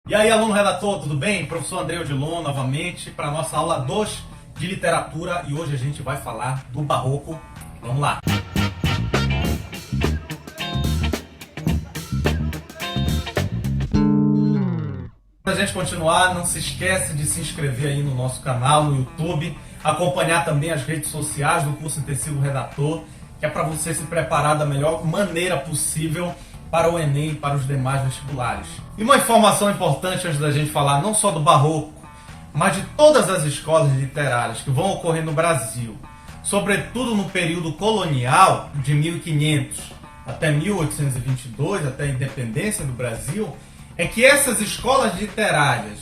E aí, aluno redator, tudo bem? Professor André Odilon novamente para a nossa aula 2 de literatura e hoje a gente vai falar do Barroco. Vamos lá! Para a gente continuar, não se esquece de se inscrever aí no nosso canal no YouTube, acompanhar também as redes sociais do curso Intensivo Redator, que é para você se preparar da melhor maneira possível para o Enem e para os demais vestibulares. E uma informação importante antes da gente falar não só do Barroco, mas de todas as escolas literárias que vão ocorrer no Brasil, sobretudo no período colonial de 1500 até 1822, até a independência do Brasil, é que essas escolas literárias,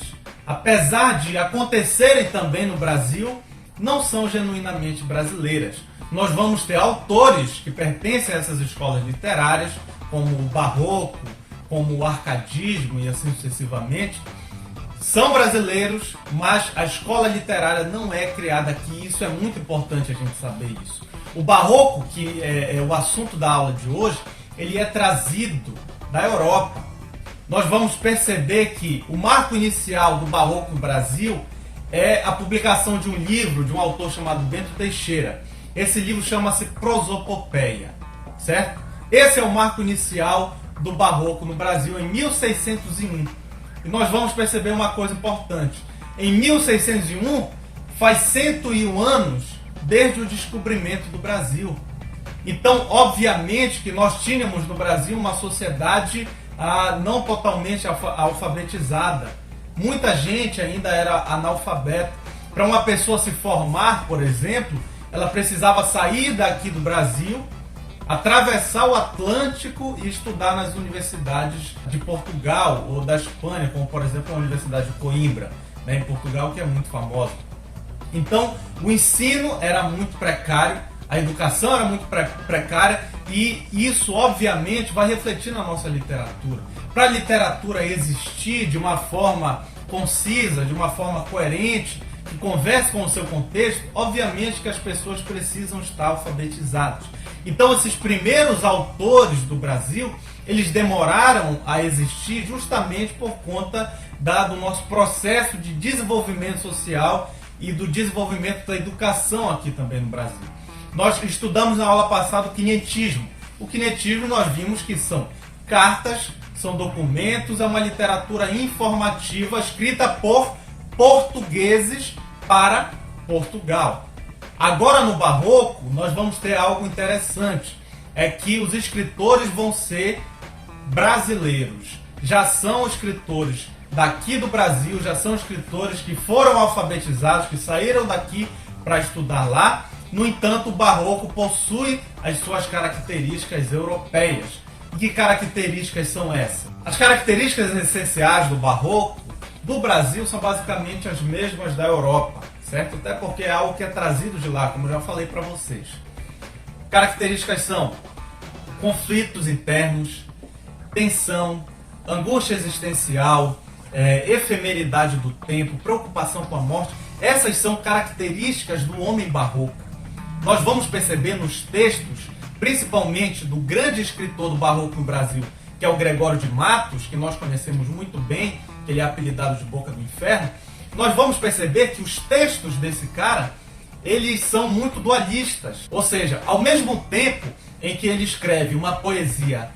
apesar de acontecerem também no Brasil, não são genuinamente brasileiras. Nós vamos ter autores que pertencem a essas escolas literárias, como o Barroco, como o Arcadismo e assim sucessivamente, são brasileiros, mas a escola literária não é criada aqui. Isso é muito importante a gente saber isso. O Barroco, que é o assunto da aula de hoje, ele é trazido da Europa. Nós vamos perceber que o marco inicial do Barroco no Brasil é a publicação de um livro de um autor chamado Bento Teixeira. Esse livro chama-se Prosopopeia, certo? Esse é o marco inicial do Barroco no Brasil em 1601. E nós vamos perceber uma coisa importante. Em 1601, faz 101 anos desde o descobrimento do Brasil. Então, obviamente que nós tínhamos no Brasil uma sociedade não totalmente alfabetizada. Muita gente ainda era analfabeta. Para uma pessoa se formar, por exemplo, ela precisava sair daqui do Brasil, atravessar o Atlântico e estudar nas universidades de Portugal ou da Espanha, como por exemplo a Universidade de Coimbra, em Portugal, que é muito famosa. Então, o ensino era muito precário, a educação era muito precária e isso, obviamente, vai refletir na nossa literatura. Para a literatura existir de uma forma concisa, de uma forma coerente, que converse com o seu contexto, obviamente que as pessoas precisam estar alfabetizadas. Então, esses primeiros autores do Brasil, eles demoraram a existir justamente por conta do nosso processo de desenvolvimento social e do desenvolvimento da educação aqui também no Brasil. Nós estudamos na aula passada o quinhentismo. O quinhentismo nós vimos que são cartas, são documentos, é uma literatura informativa escrita por portugueses para Portugal. Agora no Barroco nós vamos ter algo interessante, é que os escritores vão ser brasileiros, já são escritores daqui do Brasil, já são escritores que foram alfabetizados, que saíram daqui para estudar lá. No entanto, o Barroco possui as suas características europeias. E que características são essas? As características essenciais do Barroco do Brasil são basicamente as mesmas da Europa, certo? Até porque é algo que é trazido de lá, como eu já falei para vocês. Características são conflitos internos, tensão, angústia existencial, efemeridade do tempo, preocupação com a morte. Essas são características do homem barroco. Nós vamos perceber nos textos, principalmente do grande escritor do Barroco no Brasil, que é o Gregório de Matos, que nós conhecemos muito bem, que ele é apelidado de Boca do Inferno. Nós vamos perceber que os textos desse cara, eles são muito dualistas. Ou seja, ao mesmo tempo em que ele escreve uma poesia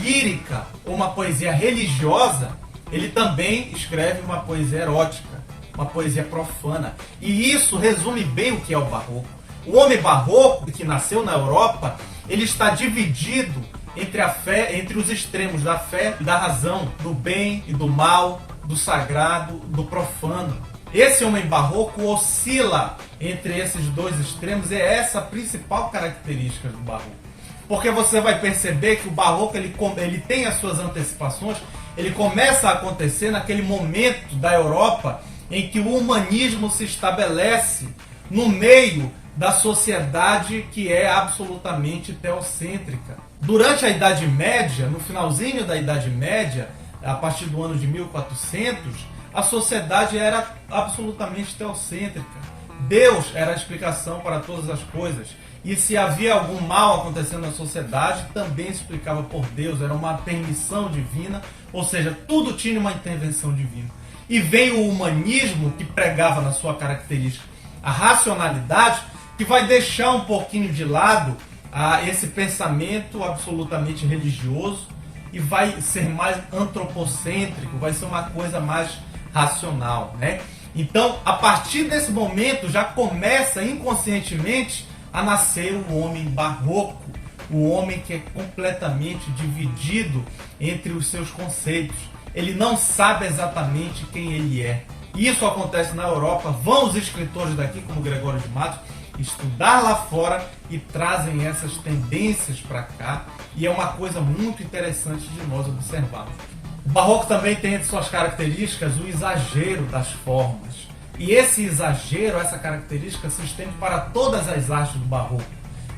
lírica ou uma poesia religiosa, ele também escreve uma poesia erótica, uma poesia profana. E isso resume bem o que é o Barroco. O homem barroco, que nasceu na Europa, ele está dividido entre os extremos da fé e da razão, do bem e do mal, do sagrado, do profano. Esse homem barroco oscila entre esses dois extremos e é essa a principal característica do barroco. Porque você vai perceber que o barroco ele tem as suas antecipações, ele começa a acontecer naquele momento da Europa em que o humanismo se estabelece no meio da sociedade que é absolutamente teocêntrica. Durante a Idade Média, no finalzinho da Idade Média, a partir do ano de 1400, a sociedade era absolutamente teocêntrica. Deus era a explicação para todas as coisas. E se havia algum mal acontecendo na sociedade, também se explicava por Deus, era uma permissão divina, ou seja, tudo tinha uma intervenção divina. E veio o humanismo, que pregava na sua característica a racionalidade, que vai deixar um pouquinho de lado esse pensamento absolutamente religioso e vai ser mais antropocêntrico, vai ser uma coisa mais racional, né? Então, a partir desse momento, já começa inconscientemente a nascer o homem barroco, o homem que é completamente dividido entre os seus conceitos. Ele não sabe exatamente quem ele é. Isso acontece na Europa. Vão os escritores daqui, como Gregório de Matos, estudar lá fora e trazem essas tendências para cá. E é uma coisa muito interessante de nós observarmos. O barroco também tem entre suas características o exagero das formas. E esse exagero, essa característica, se estende para todas as artes do barroco.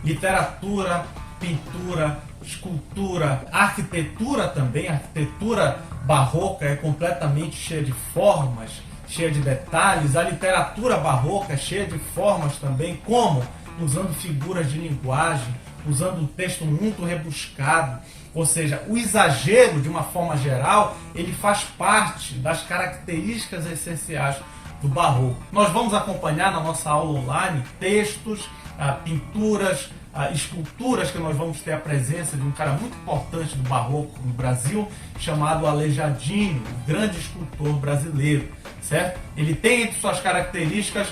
Literatura, pintura, escultura, arquitetura também. A arquitetura barroca é completamente cheia de formas, cheia de detalhes. A literatura barroca é cheia de formas também, como usando figuras de linguagem, usando um texto muito rebuscado. Ou seja, o exagero, de uma forma geral, ele faz parte das características essenciais do barroco. Nós vamos acompanhar na nossa aula online textos, pinturas, esculturas, que nós vamos ter a presença de um cara muito importante do barroco no Brasil, chamado Aleijadinho, o grande escultor brasileiro, certo? Ele tem entre suas características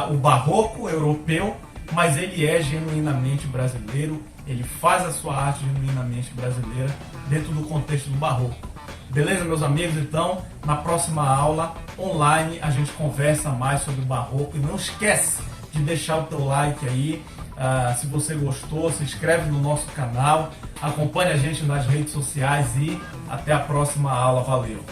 o barroco europeu, mas ele é genuinamente brasileiro, ele faz a sua arte genuinamente brasileira dentro do contexto do barroco. Beleza, meus amigos? Então, na próxima aula online a gente conversa mais sobre o barroco. E não esquece de deixar o teu like aí, se você gostou, se inscreve no nosso canal, acompanhe a gente nas redes sociais e até a próxima aula. Valeu!